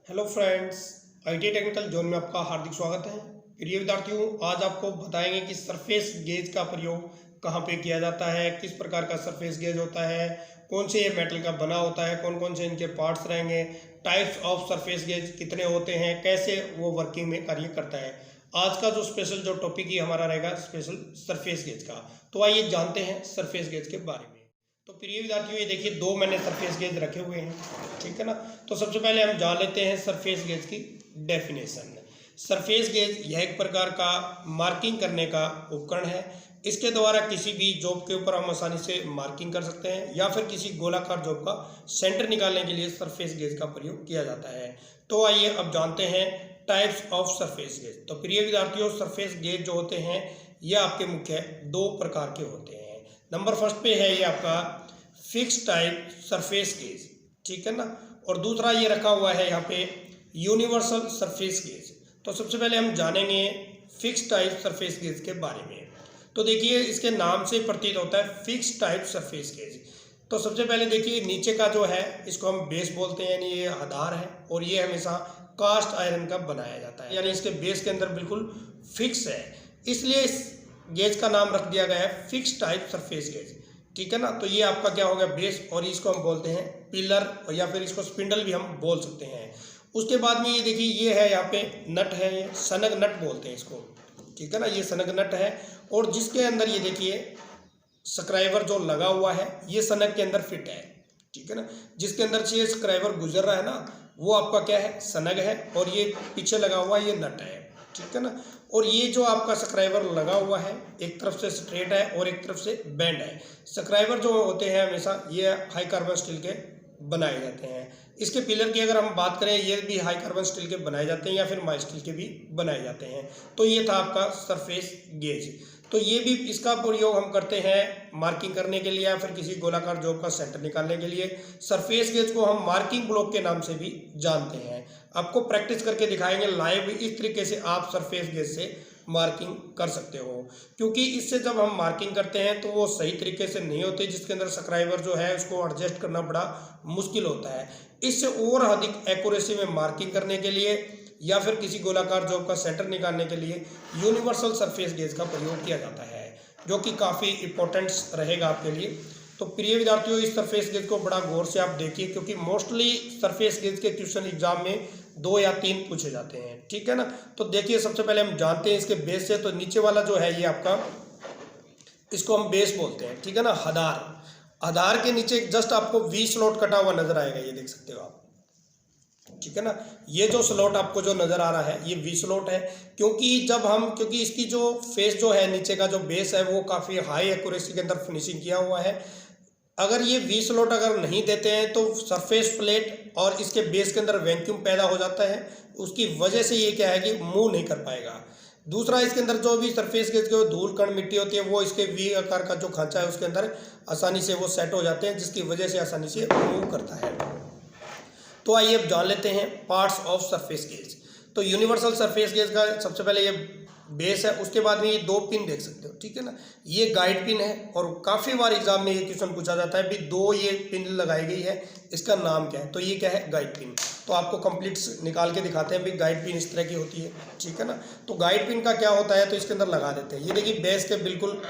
Hello friends, IT technical zone में आपका हार्दिक स्वागत है। प्रिय विद्यार्थियों, आज आपको बताएंगे कि सरफेस गेज का प्रयोग कहाँ पे किया जाता है, किस प्रकार का सरफेस गेज होता है, कौन से ये मेटल का बना होता है, कौन कौन से इनके पार्ट्स रहेंगे, टाइप्स ऑफ सरफेस गेज कितने होते हैं, कैसे वो वर्किंग में कार्य करता है। आज का जो स्पेशल जो टॉपिक ही हमारा रहेगा स्पेशल सरफेस गेज का। तो आइए जानते हैं सरफेस गेज के बारे में। तो प्रिय विद्यार्थियों, ये देखिए दो मैंने सरफेस गेज रखे हुए हैं, ठीक है ना। तो सबसे पहले हम जान लेते हैं सरफेस गेज की डेफिनेशन। सरफेस गेज यह एक प्रकार का मार्किंग करने का उपकरण है। इसके द्वारा किसी भी जॉब के ऊपर हम आसानी से मार्किंग कर सकते हैं या फिर किसी गोलाकार जॉब का सेंटर निकालने के लिए सरफेस गेज का प्रयोग किया जाता है। तो आइए अब जानते हैं टाइप्स ऑफ सरफेस गेज। तो प्रिय विद्यार्थियों, सरफेस गेज जो होते हैं ये आपके मुख्य दो प्रकार के होते हैं। नंबर फर्स्ट पे है ये आपका फिक्स टाइप सरफेस गेज, ठीक है ना। और दूसरा ये रखा हुआ है यहाँ पे यूनिवर्सल सरफेस गेज। तो सबसे पहले हम जानेंगे फिक्स टाइप सरफेस गेज के बारे में। तो देखिए इसके नाम से प्रतीत होता है फिक्स टाइप सरफेस गेज। तो सबसे पहले देखिए नीचे का जो है इसको हम बेस बोलते हैं, यानी ये आधार है और ये हमेशा कास्ट आयरन का बनाया जाता है, यानी इसके बेस के अंदर बिल्कुल फिक्स है, इसलिए इस गेज का नाम रख दिया गया है फिक्स टाइप सरफेस गेज, ठीक है ना। तो ये आपका क्या हो गया बेस, और इसको हम बोलते हैं पिलर या फिर इसको स्पिंडल भी हम बोल सकते हैं। उसके बाद में ये देखिए ये है यहाँ पे नट है, ये सनक नट बोलते हैं इसको, ठीक है ना। ये सनक नट है और जिसके अंदर ये देखिए स्क्राइबर जो लगा हुआ है ये सनक के अंदर फिट है, ठीक है ना। जिसके अंदर से ये स्क्राइबर गुजर रहा है ना वो आपका क्या है सनक है, और ये पीछे लगा हुआ ये नट है, ठीक है ना। और ये जो आपका स्क्राइबर लगा हुआ है एक तरफ से स्ट्रेट है और एक तरफ से बेंड है। स्क्राइबर जो होते हैं हमेशा ये हाई कार्बन स्टील के बनाए जाते हैं। इसके पिलर की अगर हम बात करें ये भी हाई कार्बन स्टील के बनाए जाते हैं या फिर माइल्ड स्टील के भी बनाए जाते हैं। तो ये था आपका सरफेस गेज। तो ये भी इसका प्रयोग हम करते हैं मार्किंग करने के लिए या फिर किसी गोलाकार जॉब का सेंटर निकालने के लिए। सरफेस गेज को हम मार्किंग ब्लॉक के नाम से भी जानते हैं। आपको प्रैक्टिस करके दिखाएंगे लाइव, इस तरीके से आप सरफेस गेज से मार्किंग कर सकते हो, क्योंकि इससे जब हम मार्किंग करते हैं तो वो सही तरीके से नहीं होती, जिसके अंदर स्क्राइबर जो है उसको एडजस्ट करना बड़ा मुश्किल होता है। इससे और अधिक एक्यूरेसी में मार्किंग करने के लिए या फिर किसी गोलाकार जॉब का सेंटर निकालने के लिए यूनिवर्सल सरफेस गेज का प्रयोग किया जाता है, जो कि काफ़ी इंपॉर्टेंट रहेगा आपके लिए। तो प्रिय विद्यार्थियों, इस सरफेस गेज को बड़ा गौर से आप देखिए, क्योंकि मोस्टली सरफेस गेज के क्वेश्चन एग्जाम में 2 या 3 पूछे जाते हैं, ठीक है ना। तो देखिए सबसे पहले हम जानते हैं इसके बेस से। तो नीचे वाला जो है ये आपका इसको हम बेस बोलते हैं, ठीक है ना। आधार, आधार के नीचे जस्ट आपको वी स्लॉट कटा हुआ नजर आएगा, ये देख सकते हो आप, ठीक है ना। ये जो स्लॉट आपको जो नजर आ रहा है ये वी स्लॉट है, क्योंकि इसकी जो फेस जो है नीचे का जो बेस है वो काफ़ी हाई एक्यूरेसी के अंदर फिनिशिंग किया हुआ है। अगर ये वी स्लॉट अगर नहीं देते हैं तो सरफेस प्लेट और इसके बेस के अंदर वैक्यूम पैदा हो जाता है, उसकी वजह से ये क्या है कि मूव नहीं कर पाएगा। दूसरा, इसके अंदर जो भी सरफेस के जो धूल कण मिट्टी होती है वो इसके वी आकार का जो खांचा है उसके अंदर आसानी से वो सेट हो जाते हैं, जिसकी वजह से आसानी से मूव करता है। तो आइए अब जान लेते हैं पार्ट्स ऑफ सरफेस गेज। तो यूनिवर्सल सरफेस गेज का सबसे पहले ये बेस है, उसके बाद में ये 2 पिन देख सकते हो, ठीक है ना। ये गाइड पिन है और काफ़ी बार एग्जाम में ये क्वेश्चन पूछा जाता है भी 2 ये पिन लगाई गई है, इसका नाम क्या है। तो ये क्या है गाइड पिन। तो आपको कंप्लीट निकाल के दिखाते हैं भी गाइड पिन इस तरह की होती है, ठीक है ना। तो गाइड पिन का क्या होता है, तो इसके अंदर लगा देते हैं। ये देखिए बेस के बिल्कुल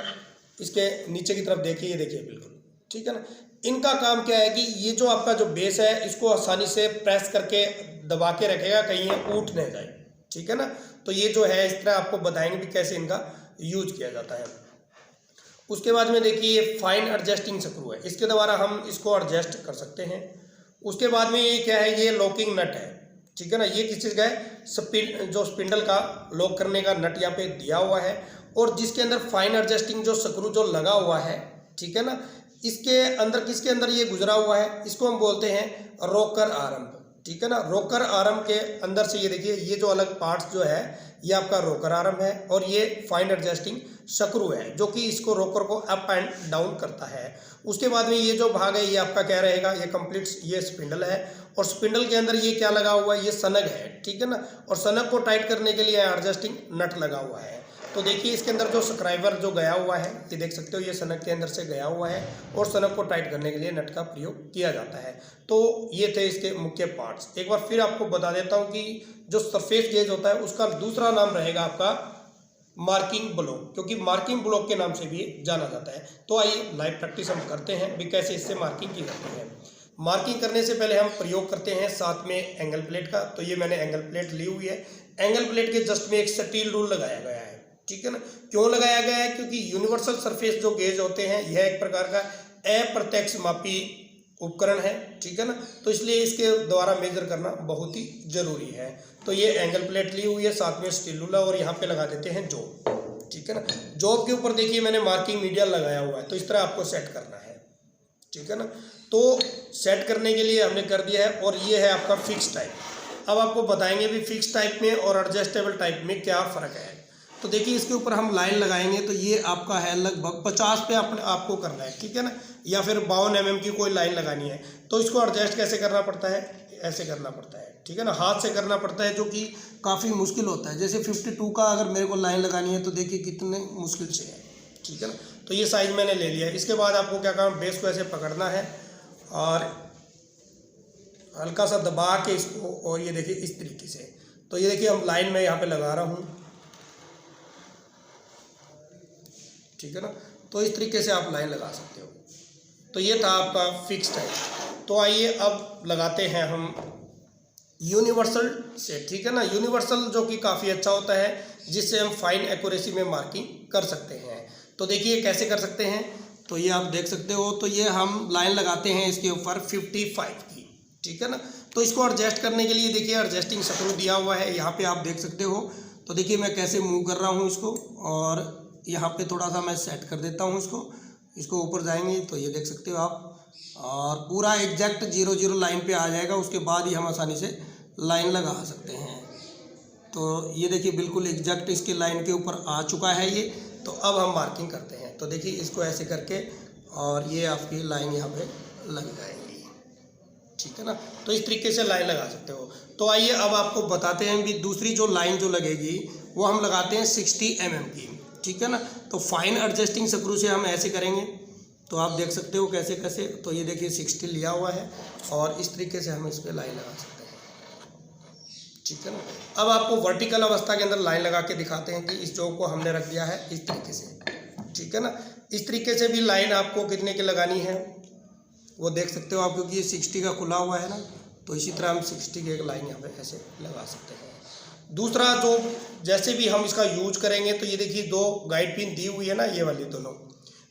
इसके नीचे की तरफ देखिए, ये देखिए बिल्कुल, ठीक है ना। इनका काम क्या है कि ये जो आपका जो बेस है इसको आसानी से प्रेस करके दबा के रखेगा, कहीं ये उठ नहीं जाए, ठीक है ना। तो ये जो है इस तरह आपको बताएंगे भी कैसे इनका यूज किया जाता है। उसके बाद में देखिए ये फाइन एडजस्टिंग स्क्रू है, इसके द्वारा हम इसको एडजस्ट कर सकते हैं। उसके बाद में ये क्या है, ये लॉकिंग नट है, ठीक है ना। ये किस चीज़ का है, जो स्पिंडल का लॉक करने का नट यहाँ पे दिया हुआ है, और जिसके अंदर फाइन एडजस्टिंग जो स्क्रू जो लगा हुआ है, ठीक है ना। इसके अंदर किसके अंदर ये गुजरा हुआ है, इसको हम बोलते हैं रोकर आर्म, ठीक है ना। रोकर आर्म के अंदर से ये देखिए ये जो अलग पार्ट्स जो है ये आपका रोकर आर्म है, और ये फाइन एडजस्टिंग स्क्रू है जो कि इसको रोकर को अप एंड डाउन करता है। उसके बाद में ये जो भाग है ये आपका क्या रहेगा, ये कंप्लीट ये स्पिंडल है, और स्पिंडल के अंदर ये क्या लगा हुआ है, ये सनक है, ठीक है ना। और सनक को टाइट करने के लिए एडजस्टिंग नट लगा हुआ है। तो देखिए इसके अंदर जो स्क्राइबर जो गया हुआ है, ये देख सकते हो, ये सनक के अंदर से गया हुआ है और सनक को टाइट करने के लिए नट का प्रयोग किया जाता है। तो ये थे इसके मुख्य पार्ट्स। एक बार फिर आपको बता देता हूँ कि जो सरफेस गेज होता है उसका दूसरा नाम रहेगा आपका मार्किंग ब्लॉक, क्योंकि मार्किंग ब्लॉक के नाम से भी जाना जाता है। तो आइए लाइव प्रैक्टिस हम करते हैं भी कैसे इससे मार्किंग की जाती है। मार्किंग करने से पहले हम प्रयोग करते हैं साथ में एंगल प्लेट का। तो ये मैंने एंगल प्लेट ली हुई है। एंगल प्लेट के जस्ट में एक स्टील रूल लगाया गया है, ठीक है ना। क्यों लगाया गया है? क्योंकि यूनिवर्सल सरफेस जो गेज होते हैं यह एक प्रकार का अप्रत्यक्ष मापी उपकरण है, ठीक है ना। तो इसलिए इसके द्वारा मेजर करना बहुत ही जरूरी है। तो ये एंगल प्लेट ली हुई है, साथ में स्टील रूल, और यहाँ पे लगा देते हैं जॉब, ठीक है ना। जॉब के ऊपर देखिए मैंने मार्किंग मीडिया लगाया हुआ है। तो इस तरह आपको सेट करना है, ठीक है ना। तो सेट करने के लिए हमने कर दिया है, और ये है आपका फिक्स टाइप। अब आपको बताएंगे भी फिक्स टाइप में और एडजस्टेबल टाइप में क्या फ़र्क है। तो देखिए इसके ऊपर हम लाइन लगाएंगे तो ये आपका है लगभग 50 पे आपको करना है, ठीक है ना, या फिर 52 mm की कोई लाइन लगानी है। तो इसको एडजस्ट कैसे करना पड़ता है? ऐसे करना पड़ता है, ठीक है ना, हाथ से करना पड़ता है, जो कि काफ़ी मुश्किल होता है। जैसे 52 का अगर मेरे को लाइन लगानी है तो देखिए कितने मुश्किल से है, ठीक है ना। तो ये साइज मैंने ले लिया है। इसके बाद आपको क्या करना, बेस को ऐसे पकड़ना है और हल्का सा दबा के इसको, और ये देखिए इस तरीके से। तो ये देखिए हम लाइन में यहाँ पे लगा रहा हूँ, ठीक है ना। तो इस तरीके से आप लाइन लगा सकते हो। तो ये था आपका फिक्स टाइप। तो आइए अब लगाते हैं हम यूनिवर्सल से, ठीक है ना। यूनिवर्सल जो कि काफ़ी अच्छा होता है, जिससे हम फाइन एक्यूरेसी में मार्किंग कर सकते हैं। तो देखिए कैसे कर सकते हैं। तो ये आप देख सकते हो। तो ये हम लाइन लगाते हैं इसके ऊपर 55 की, ठीक है ना। तो इसको एडजस्ट करने के लिए देखिए एडजस्टिंग स्क्रू दिया हुआ है, यहाँ पे आप देख सकते हो। तो देखिए मैं कैसे मूव कर रहा हूँ इसको, और यहाँ पे थोड़ा सा मैं सेट कर देता हूँ इसको ऊपर जाएंगे तो ये देख सकते हो आप, और पूरा एग्जैक्ट 0-0 लाइन पे आ जाएगा। उसके बाद ही हम आसानी से लाइन लगा सकते हैं। तो ये देखिए बिल्कुल एग्जैक्ट इसके लाइन के ऊपर आ चुका है ये। तो अब हम मार्किंग करते हैं। तो देखिए इसको ऐसे करके, और ये आपकी लाइन यहाँ पे लग जाएगी, ठीक है ना। तो इस तरीके से लाइन लगा सकते हो। तो आइए अब आपको बताते हैं भी दूसरी जो लाइन जो लगेगी वो हम लगाते हैं 60 mm की, ठीक है ना। तो फाइन एडजस्टिंग स्क्रू से हम ऐसे करेंगे। तो आप देख सकते हो कैसे कैसे। तो ये देखिए 60 लिया हुआ है, और इस तरीके से हम इस पर लाइन लगा सकते हैं, ठीक है ना। अब आपको वर्टिकल अवस्था के अंदर लाइन लगा के दिखाते हैं कि इस जॉब को हमने रख दिया है इस तरीके से, ठीक है ना। इस तरीके से भी लाइन आपको कितने की लगानी है वो देख सकते हो आप, क्योंकि ये 60 का खुला हुआ है ना। तो इसी तरह हम 60 की एक लाइन यहाँ पे ऐसे लगा सकते हैं। दूसरा जो जैसे भी हम इसका यूज करेंगे, तो ये देखिए 2 गाइड पिन दी हुई है ना, ये वाली दोनों।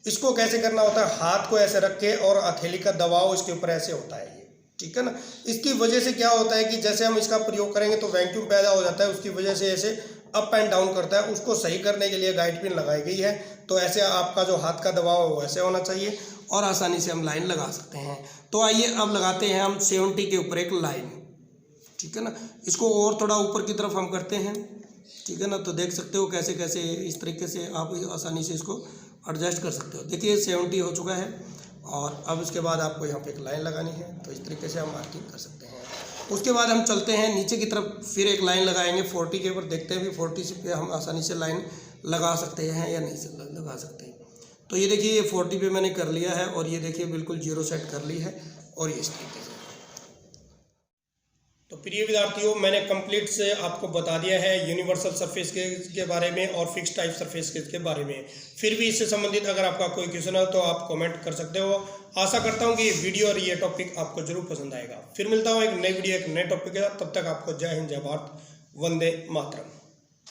इसको कैसे करना होता है, हाथ को ऐसे रख के और हथेली का दबाव इसके ऊपर ऐसे होता है ये, ठीक है ना। इसकी वजह से क्या होता है कि जैसे हम इसका प्रयोग करेंगे तो वैक्यूम पैदा हो जाता है, उसकी वजह से ऐसे अप एंड डाउन करता है। उसको सही करने के लिए गाइड पिन लगाई गई है। तो ऐसे आपका जो हाथ का दबाव है वो ऐसे होना चाहिए, और आसानी से हम लाइन लगा सकते हैं। तो आइए अब लगाते हैं हम 70 के ऊपर एक लाइन, ठीक है ना। इसको और थोड़ा ऊपर की तरफ हम करते हैं, ठीक है ना। तो देख सकते हो कैसे कैसे इस तरीके से आप आसानी से इसको एडजस्ट कर सकते हो। देखिए 70 हो चुका है, और अब इसके बाद आपको यहाँ पे एक लाइन लगानी है। तो इस तरीके से हम मार्किंग कर सकते हैं। उसके बाद हम चलते हैं नीचे की तरफ, फिर एक लाइन लगाएंगे 40 के ऊपर। देखते हैं भी 40 से पे हम आसानी से लाइन लगा सकते हैं या नहीं लगा सकते। तो ये देखिए ये 40 पे मैंने कर लिया है, और ये देखिए बिल्कुल 0 सेट कर ली है, और ये इस तरीके से। तो प्रिय विद्यार्थियों, मैंने कंप्लीट से आपको बता दिया है यूनिवर्सल सरफेस के बारे में और फिक्स टाइप सरफेस के बारे में। फिर भी इससे संबंधित अगर आपका कोई क्वेश्चन हो तो आप कमेंट कर सकते हो। आशा करता हूं कि ये वीडियो और ये टॉपिक आपको जरूर पसंद आएगा। फिर मिलता हूं एक नई वीडियो एक नए टॉपिक के साथ। तब तक आपको जय हिंद, जय भारत, वंदे मातरम।